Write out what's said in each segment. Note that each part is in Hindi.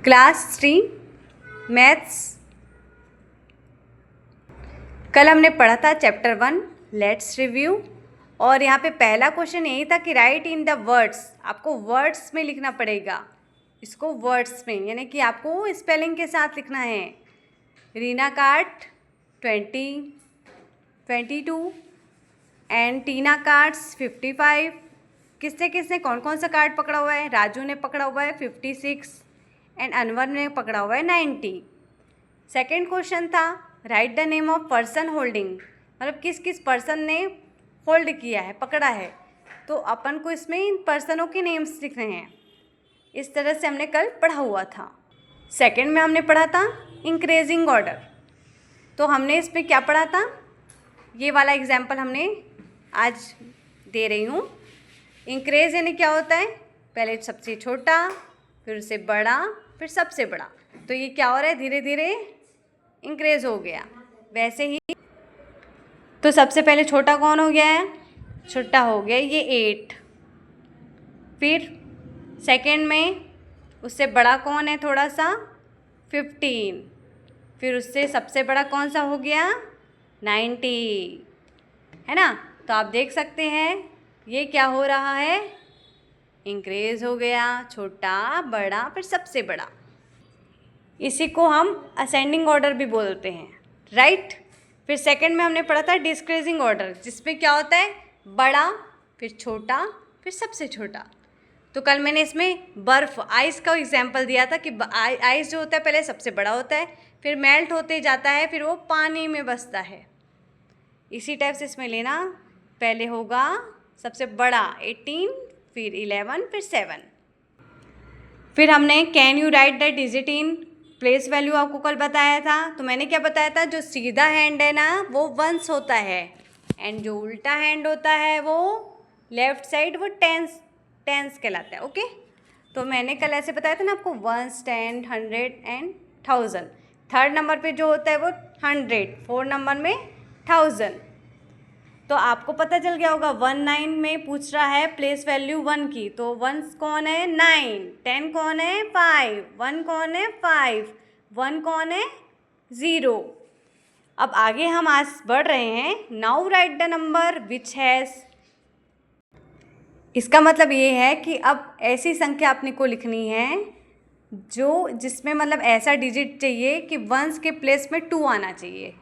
Class 3 maths. कल हमने पढ़ा था चैप्टर 1 लेट्स रिव्यू। और यहाँ पे पहला क्वेश्चन यही था कि राइट इन द वर्ड्स, आपको वर्ड्स में लिखना पड़ेगा इसको, वर्ड्स में, यानी कि आपको स्पेलिंग के साथ लिखना है। Reena cart 20, 22 and Tina cards 55। किसने किसने कौन कौन सा कार्ड पकड़ा हुआ है? राजू ने पकड़ा हुआ है 56 एंड अनवर ने पकड़ा हुआ है 90। सेकेंड क्वेश्चन था right the name of person holding, मतलब किस किस पर्सन ने होल्ड किया है, पकड़ा है। तो अपन को इसमें इन पर्सनों के नेम्स लिखने हैं। इस तरह से हमने कल पढ़ा हुआ था। सेकेंड में हमने पढ़ा था इंक्रीजिंग ऑर्डर। तो हमने इसमें क्या पढ़ा था, ये वाला एग्जाम्पल हमने आज दे रही हूँ। इंक्रीज यानी क्या होता है, पहले सबसे छोटा, फिर उससे बड़ा, फिर सबसे बड़ा। तो ये क्या हो रहा है, धीरे धीरे इंक्रीज हो गया। वैसे ही तो सबसे पहले छोटा कौन हो गया है, छोटा हो गया ये 8। फिर सेकंड में उससे बड़ा कौन है थोड़ा सा, 15। फिर उससे सबसे बड़ा कौन सा हो गया, 90, है ना। तो आप देख सकते हैं ये क्या हो रहा है, इंक्रीज हो गया, छोटा बड़ा फिर सबसे बड़ा। इसी को हम असेंडिंग ऑर्डर भी बोलते हैं, राइट। फिर सेकंड में हमने पढ़ा था डिक्रीजिंग ऑर्डर, जिसमें क्या होता है, बड़ा फिर छोटा फिर सबसे छोटा। तो कल मैंने इसमें बर्फ़ आइस का एग्जाम्पल दिया था कि आइस जो होता है पहले सबसे बड़ा होता है, फिर मेल्ट होते जाता है, फिर वो पानी में बसता है। इसी टाइप से इसमें लेना, पहले होगा सबसे बड़ा 18, फिर 11, फिर 7। फिर हमने can you right the digit in place value आपको कल बताया था। तो मैंने क्या बताया था, जो सीधा हैंड है ना वो वंस होता है, एंड जो उल्टा हैंड होता है वो लेफ्ट साइड वो टेंस कहलाता है। ओके, तो मैंने कल ऐसे बताया था ना आपको, 1, 10, 100 एंड 1000। थर्ड नंबर पे जो होता है वो 100, फोर्थ नंबर में 1000। तो आपको पता चल गया होगा 19 में पूछ रहा है प्लेस वैल्यू 1 की, तो 1 कौन है 9, 10 कौन है 5, 1 कौन है 5, 1 कौन है 0। अब आगे हम आज बढ़ रहे हैं। Now right the number which has, इसका मतलब ये है कि अब ऐसी संख्या अपने को लिखनी है जो जिसमें मतलब ऐसा डिजिट चाहिए कि वंस के प्लेस में 2 आना चाहिए।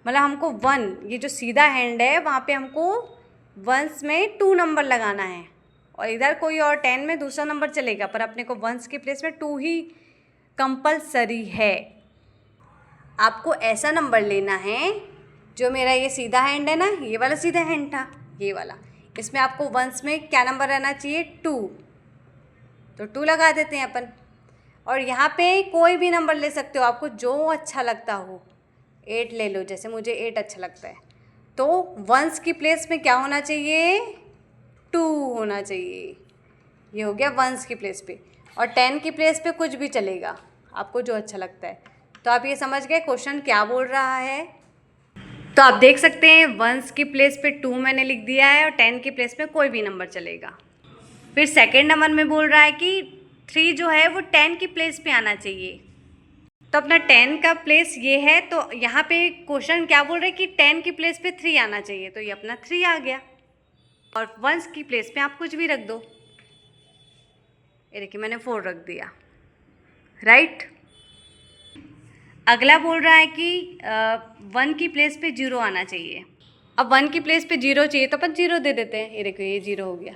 मतलब हमको 1, ये जो सीधा हैंड है वहाँ पे हमको वंस में 2 नंबर लगाना है, और इधर कोई और 10 में दूसरा नंबर चलेगा, पर अपने को वंस के प्लेस में 2 ही कंपलसरी है। आपको ऐसा नंबर लेना है, जो मेरा ये सीधा हैंड है ना, ये वाला सीधा हैंड था, ये वाला, इसमें आपको वंस में क्या नंबर रहना चाहिए, 2। तो 2 लगा देते हैं अपन। और यहाँ पे कोई भी नंबर ले सकते हो, आपको जो अच्छा लगता हो। 8 ले लो, जैसे मुझे 8 अच्छा लगता है। तो वंस की प्लेस में क्या होना चाहिए, 2 होना चाहिए। ये हो गया वंस की प्लेस पे। और 10 की प्लेस पे कुछ भी चलेगा, आपको जो अच्छा लगता है। तो आप ये समझ गए क्वेश्चन क्या बोल रहा है। तो आप देख सकते हैं वंस की प्लेस पे 2 मैंने लिख दिया है, और 10 की प्लेस में कोई भी नंबर चलेगा। फिर सेकेंड नंबर में बोल रहा है कि 3 जो है वो 10 की प्लेस पे आना चाहिए। तो अपना 10 का प्लेस ये है, तो यहाँ पे क्वेश्चन क्या बोल रहे हैं कि 10 की प्लेस पे 3 आना चाहिए, तो ये अपना 3 आ गया। और वंस की प्लेस पे आप कुछ भी रख दो, ये देखिए मैंने 4 रख दिया, राइट। अगला बोल रहा है कि 1 की प्लेस पे 0 आना चाहिए। अब 1 की प्लेस पे 0 चाहिए तो अपन 0 दे देते हैं। ये देखो ये 0 हो गया।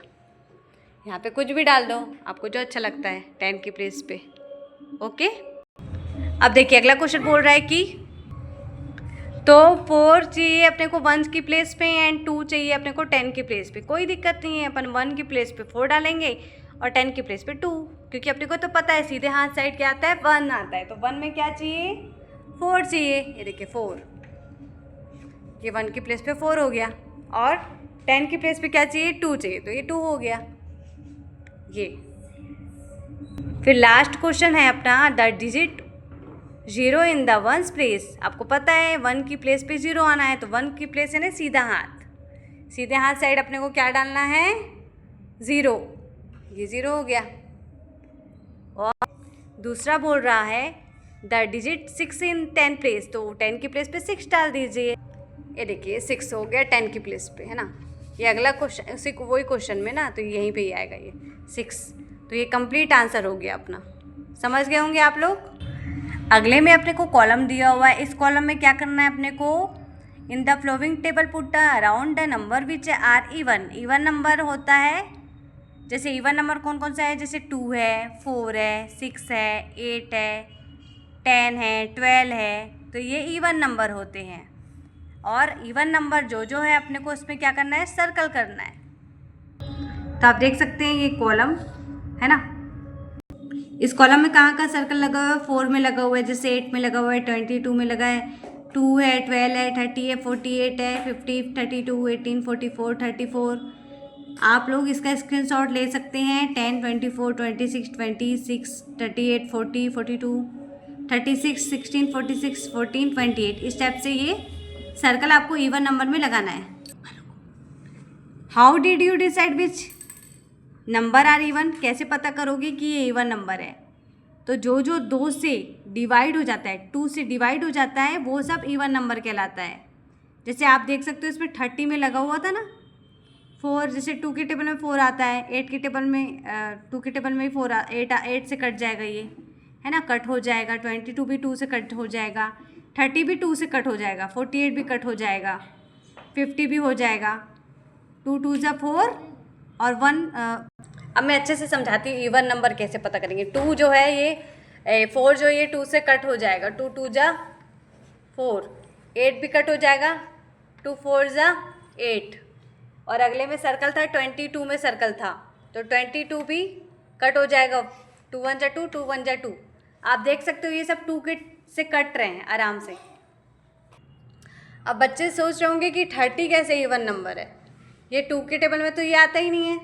यहाँ पे कुछ भी डाल दो आपको जो अच्छा लगता है 10 की प्लेस पे। ओके, अब देखिए अगला क्वेश्चन बोल रहा है कि तो 4 चाहिए अपने को 1 की प्लेस पे, एंड 2 चाहिए अपने को 10 की प्लेस पे। कोई दिक्कत नहीं है, अपन 1 की प्लेस पे 4 डालेंगे और 10 की प्लेस पे 2, क्योंकि अपने को तो पता है सीधे हाथ साइड क्या आता है, 1 आता है। तो 1 में क्या चाहिए, 4 चाहिए। ये देखिए 4, ये 1 की प्लेस पे 4 हो गया। और 10 की प्लेस पे क्या चाहिए, 2 चाहिए, तो ये 2 हो गया ये। फिर लास्ट क्वेश्चन है अपना the digit 0 in the ones place. आपको पता है 1 की प्लेस पे 0 आना है, तो 1 की प्लेस है ना सीधा हाथ, सीधे हाथ साइड अपने को क्या डालना है, 0। ये 0 हो गया। और दूसरा बोल रहा है द डिजिट 6 इन 10 प्लेस, तो 10 की प्लेस पे 6 डाल दीजिए। ये देखिए 6 हो गया 10 की प्लेस पे, है ना। ये अगला क्वेश्चन उसी को वही क्वेश्चन में ना, तो यहीं पे ही आएगा ये 6। तो ये कंप्लीट आंसर हो गया अपना, समझ गए होंगे आप लोग। अगले में अपने को कॉलम दिया हुआ है, इस कॉलम में क्या करना है अपने को, in the flowing table put the around the number which are even. Even number होता है, जैसे इवन नंबर कौन कौन सा है, जैसे 2 है, 4 है, 6 है, 8 है, 10 है, 12 है, तो ये इवन नंबर होते हैं। और इवन नंबर जो है अपने को उसमें क्या करना है, सर्कल करना है। तो आप देख सकते हैं ये कॉलम है ना, इस कॉलम में कहाँ सर्कल लगा हुआ है, 4 में लगा हुआ है, जैसे 8 में लगा हुआ है, 22 में लगा है, 2 है, 12 है, 30 है, 48 है, 50, 32, 18, 44, 34। आप लोग इसका स्क्रीनशॉट ले सकते हैं। 10, 24, 26, 26, 38, 40, 42, 36, 16, 46, 14, 28। इस टाइप से ये सर्कल आपको इवन नंबर में लगाना है। How did you decide which number are even, कैसे पता करोगे कि ये इवन नंबर है, तो जो 2 से डिवाइड हो जाता है, 2 से डिवाइड हो जाता है, वो सब इवन नंबर कहलाता है। जैसे आप देख सकते हो इसमें 30 में लगा हुआ था ना 4, जैसे 2 के टेबल में 4 आता है, 8 के टेबल में 2 के टेबल में 4 8 से कट जाएगा ये, है ना, कट हो जाएगा। 22 भी 2 से कट हो जाएगा, 30 भी 2 से कट हो जाएगा, 48 भी कट हो जाएगा, 50 भी हो जाएगा। 2 2 जा 4 और 1। अब मैं अच्छे से समझाती हूँ इवन नंबर कैसे पता करेंगे। 2 जो है ये 4 जो ये 2 से कट हो जाएगा, 2 2 जा 4, 8 भी कट हो जाएगा, 2 4 जा 8। और अगले में सर्कल था 22 में सर्कल था, तो 22 भी कट हो जाएगा, 2 1 जा 2, 2 1 जा 2। आप देख सकते हो ये सब 2 के से कट रहे हैं आराम से। अब बच्चे सोच रहे होंगे कि 30 कैसे इवन नंबर है, ये 2 के टेबल में तो ये आता ही नहीं है,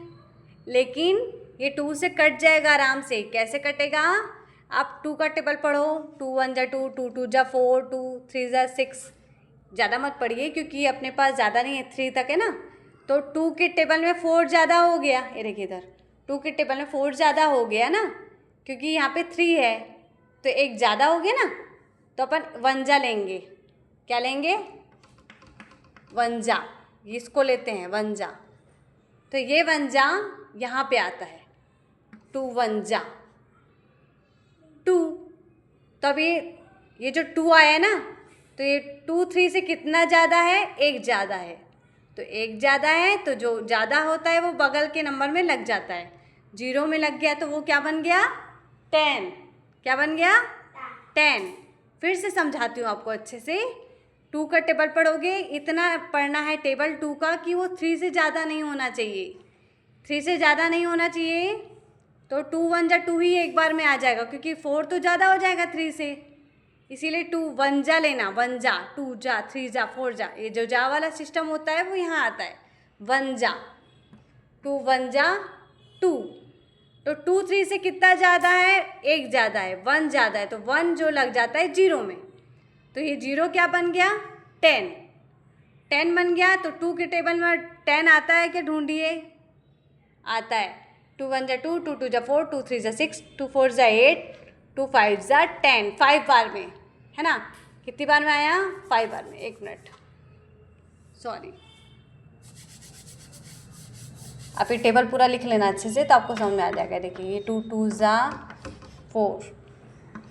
लेकिन ये 2 से कट जाएगा आराम से। कैसे कटेगा, आप 2 का टेबल पढ़ो, 2 1 जा 2, 2 2 जा 4, 2 3 जा 6। ज़्यादा मत पढ़िए क्योंकि अपने पास ज़्यादा नहीं है, 3 तक है ना, तो 2 के टेबल में 4 ज़्यादा हो गया। ये देखिए इधर 2 के टेबल में 4 ज़्यादा हो गया ना, क्योंकि यहाँ पे 3 है, तो एक ज़्यादा हो गया ना, तो अपन वंजा लेंगे। क्या लेंगे, वंजा, इसको लेते हैं वंजा। तो ये वंजा यहाँ पे आता है, 2 वंजा 2। तो अभी ये जो 2 आया है ना, तो ये 2 3 से कितना ज़्यादा है, एक ज़्यादा है, तो एक ज़्यादा है, तो जो ज़्यादा होता है वो बगल के नंबर में लग जाता है। 0 में लग गया तो वो क्या बन गया, 10। क्या बन गया, 10। फिर से समझाती हूँ आपको अच्छे से। 2 का टेबल पढ़ोगे, इतना पढ़ना है टेबल 2 का कि वो 3 से ज़्यादा नहीं होना चाहिए, 3 से ज़्यादा नहीं होना चाहिए। तो 2 1 जा 2 ही एक बार में आ जाएगा, क्योंकि 4 तो ज़्यादा हो जाएगा 3 से, इसीलिए 2 1 जा लेना, 1 जा 2 जा 3 जा 4 जा। ये जो जा वाला सिस्टम होता है वो यहाँ आता है, 1 जा 2 1 जा 2। तो 2 3 से कितना ज़्यादा है, एक ज़्यादा है, 1 ज़्यादा है, तो 1 जो लग जाता है 0 में, तो ये 0 क्या बन गया, 10। 10 बन गया, तो 2 के टेबल में 10 आता है क्या, ढूंढिए, आता है। 2 1 जा 2, 2 2 जा 4, 2 3 जा 6, 2 4 जा 8, 2 5 जा 10। 5 बार में, है ना, कितनी बार में आया, 5 बार में। 1 मिनट, सॉरी, आप ये टेबल पूरा लिख लेना अच्छे से, तो आपको समझ में आ जाएगा। देखिए ये 2 2 जा 4,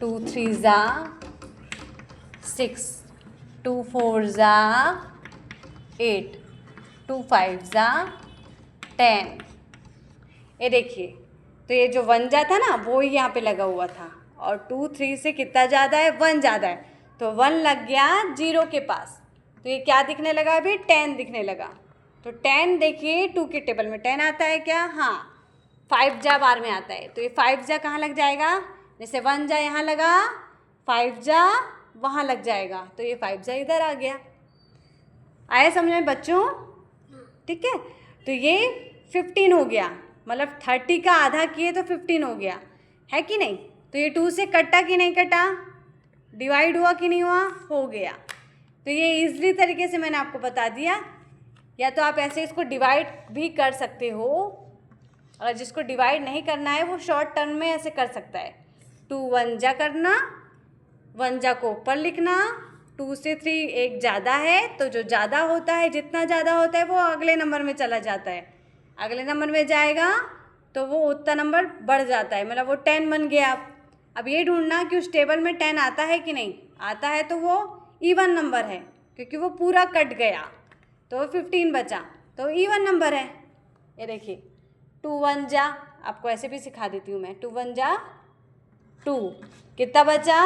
2 3 जा 6, 2 4 जा 8, 2 5 जा 10। ये देखिए, तो ये जो 1 जा था ना वो यहाँ पे लगा हुआ था, और 2 3 से कितना ज़्यादा है, 1 ज़्यादा है, तो 1 लग गया 0 के पास, तो ये क्या दिखने लगा अभी, 10 दिखने लगा। तो 10 देखिए 2 के टेबल में 10 आता है क्या, हाँ, 5 जा बार में आता है, तो ये 5 जा कहाँ लग जाएगा, जैसे 1 जा यहाँ लगा, 5 जा वहाँ लग जाएगा, तो ये 5 जा इधर आ गया। आया समझ में बच्चों, ठीक है। तो ये 15 हो गया, मतलब 30 का आधा किए तो 15 हो गया, है कि नहीं। तो ये 2 से कटा कि नहीं कटा, डिवाइड हुआ कि नहीं हुआ, हो गया। तो ये इजली तरीके से मैंने आपको बता दिया। या तो आप ऐसे इसको डिवाइड भी कर सकते हो, और जिसको डिवाइड नहीं करना है वो शॉर्ट टर्म में ऐसे कर सकता है। 2 1 जा करना, 1 जा को ऊपर लिखना, 2 से 3 एक ज़्यादा है तो जो ज़्यादा होता है, जितना ज़्यादा होता है वो अगले नंबर में चला जाता है, अगले नंबर में जाएगा तो वो उतना नंबर बढ़ जाता है, मतलब वो 10 बन गया। अब ये ढूंढना कि उस टेबल में 10 आता है कि नहीं, आता है तो वो इवन नंबर है, क्योंकि वो पूरा कट गया तो 15 बचा, तो इवन नंबर है। ये देखिए 2 1 जा, आपको ऐसे भी सिखा देती हूँ मैं, 2 1 जा 2, कितना बचा,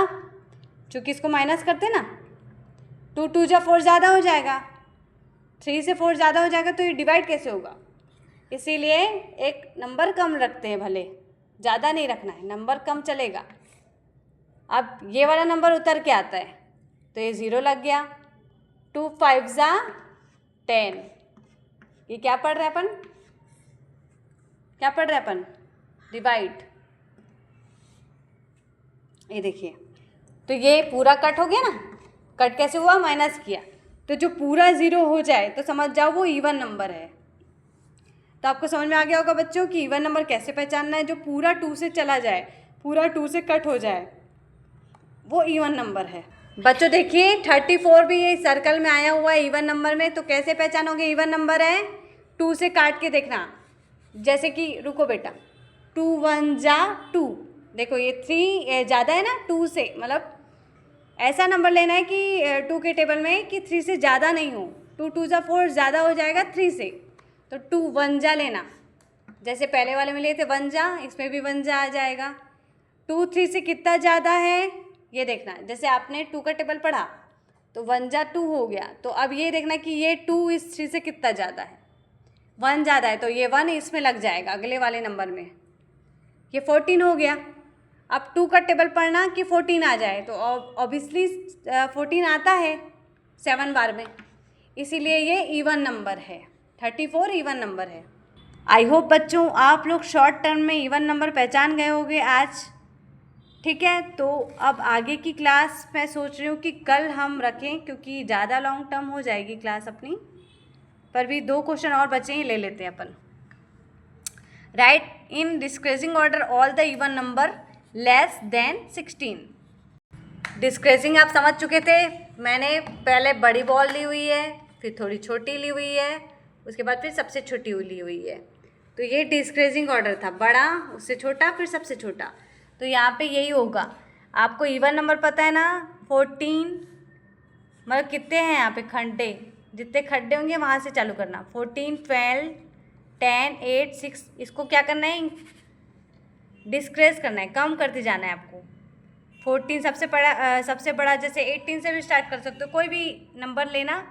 चूँकि इसको माइनस करते ना, 2 2 जा 4 ज़्यादा हो जाएगा, 3 से 4 ज़्यादा हो जाएगा तो ये डिवाइड कैसे होगा, इसीलिए एक नंबर कम रखते हैं, भले ज़्यादा नहीं रखना है, नंबर कम चलेगा। अब ये वाला नंबर उतर के आता है तो ये 0 लग गया, 2 5 जा 10, ये क्या पढ़ रहे हैं अपन, क्या पढ़ रहे हैं अपन, डिवाइड। ये देखिए तो ये पूरा कट हो गया ना, कट कैसे हुआ, माइनस किया, तो जो पूरा 0 हो जाए तो समझ जाओ वो इवन नंबर है। तो आपको समझ में आ गया होगा बच्चों कि इवन नंबर कैसे पहचानना है, जो पूरा 2 से चला जाए, पूरा 2 से कट हो जाए, वो इवन नंबर है। बच्चों देखिए 34 भी ये सर्कल में आया हुआ है इवन नंबर में, तो कैसे पहचानोगे इवन नंबर है, 2 से काट के देखना, जैसे कि रुको बेटा, 2 1 जा 2, देखो ये 3 ज़्यादा है ना 2 से, मतलब ऐसा नंबर लेना है कि 2 के टेबल में कि 3 से ज़्यादा नहीं हो, 2 2 जा 4 ज़्यादा हो जाएगा 3 से, तो 2 1 जा लेना, जैसे पहले वाले में लिए थे 1 जा, इसमें भी 1 जा आ जाएगा। 2 3 से कितना ज़्यादा है ये देखना, जैसे आपने 2 का टेबल पढ़ा तो 1 जा 2 हो गया, तो अब ये देखना कि ये 2 इस 3 से कितना ज़्यादा है, 1 ज़्यादा है तो ये 1 इसमें लग जाएगा अगले वाले नंबर में, ये 14 हो गया। अब 2 का टेबल पढ़ना कि 14 आ जाए, तो ऑब्वियसली 14 आता है 7 बार में, इसीलिए ये इवन नंबर है, 34 इवन नंबर है। आई होप बच्चों आप लोग शॉर्ट टर्म में इवन नंबर पहचान गए होंगे आज, ठीक है। तो अब आगे की क्लास मैं सोच रही हूँ कि कल हम रखें, क्योंकि ज़्यादा लॉन्ग टर्म हो जाएगी क्लास अपनी, पर भी 2 क्वेश्चन और बचे ही, ले लेते हैं अपन। Write in decreasing order all the even number less than 16। Decreasing आप समझ चुके थे, मैंने पहले बड़ी बॉल ली हुई है, फिर थोड़ी छोटी ली हुई है, उसके बाद फिर सबसे छोटी ली हुई है, तो ये डिस्क्रीजिंग ऑर्डर था, बड़ा उससे छोटा फिर सबसे छोटा, तो यहाँ पे यही होगा। आपको इवन नंबर पता है ना, 14, मतलब कितने हैं यहाँ पे खड्डे, जितने खड्डे होंगे वहाँ से चालू करना, 14 12 10 8 6, इसको क्या करना है, डिस्क्रीज करना है, कम करते जाना है आपको। 14 सबसे बड़ा, जैसे 18 से भी स्टार्ट कर सकते हो, कोई भी नंबर लेना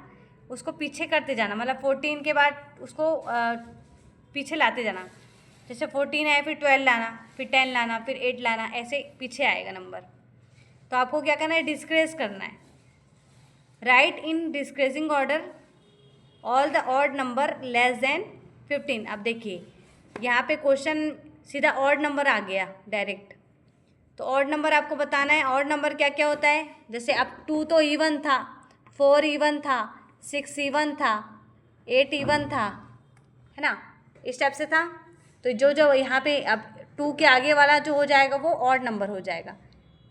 उसको पीछे करते जाना, मतलब 14 के बाद उसको पीछे लाते जाना, जैसे 14 है फिर 12 लाना, फिर 10 लाना, फिर 8 लाना, ऐसे पीछे आएगा नंबर। तो आपको क्या करना है, डिस्क्रीज करना है। Right in decreasing order all the odd number less then 15। अब देखिए यहाँ पे क्वेश्चन सीधा ऑड नंबर आ गया डायरेक्ट, तो ऑड नंबर आपको बताना है। ऑड नंबर क्या क्या होता है, जैसे अब 2 तो इवन था, 4 इवन था, 6 इवन था, 8 इवन था, है ना, इस टाइप से था। तो जो यहाँ पे अब 2 के आगे वाला जो हो जाएगा वो ऑड नंबर हो जाएगा।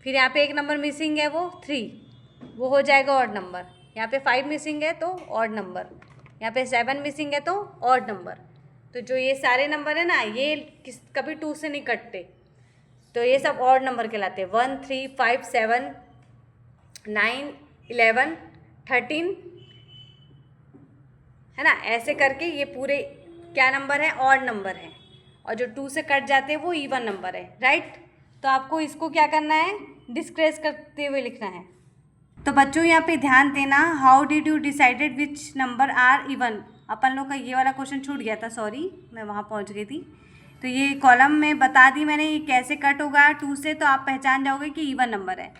फिर यहाँ पे एक नंबर मिसिंग है वो 3, वो हो जाएगा ऑड नंबर। यहाँ पे 5 मिसिंग है तो ऑड नंबर, यहाँ पे 7 मिसिंग है तो ऑड नंबर। तो जो ये सारे नंबर है ना, ये कभी 2 से नहीं कटते, तो ये सब ऑड नंबर कहलाते हैं। 1 3 5 7 9 11 13, है ना, ऐसे करके ये पूरे क्या नंबर है, ऑड नंबर है। और जो 2 से कट जाते हैं वो इवन नंबर है। राइट, तो आपको इसको क्या करना है, डिस्क्रीज करते हुए लिखना है। तो बच्चों यहाँ पे ध्यान देना, how did you decided which number are even. अपन लोग का ये वाला क्वेश्चन छूट गया था, सॉरी मैं वहाँ पहुँच गई थी। तो ये कॉलम में बता दी मैंने, ये कैसे कट होगा 2 से, तो आप पहचान जाओगे कि इवन नंबर है।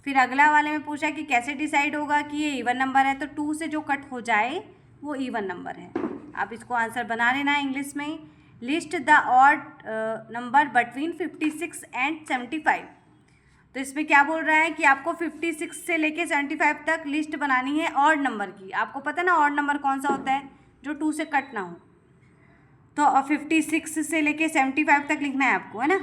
फिर अगला वाले में पूछा कि कैसे डिसाइड होगा कि ये इवन नंबर है, तो 2 से जो कट हो जाए वो इवन नंबर है। आप इसको आंसर बना लेना है इंग्लिश में। List the odd number between 56 and 75। तो इसमें क्या बोल रहा है कि आपको 56 से लेके 75 तक लिस्ट बनानी है ऑड नंबर की। आपको पता है ना ऑड नंबर कौन सा होता है, जो 2 से कट ना हो। तो 56 से लेके 75 तक लिखना है आपको, है ना।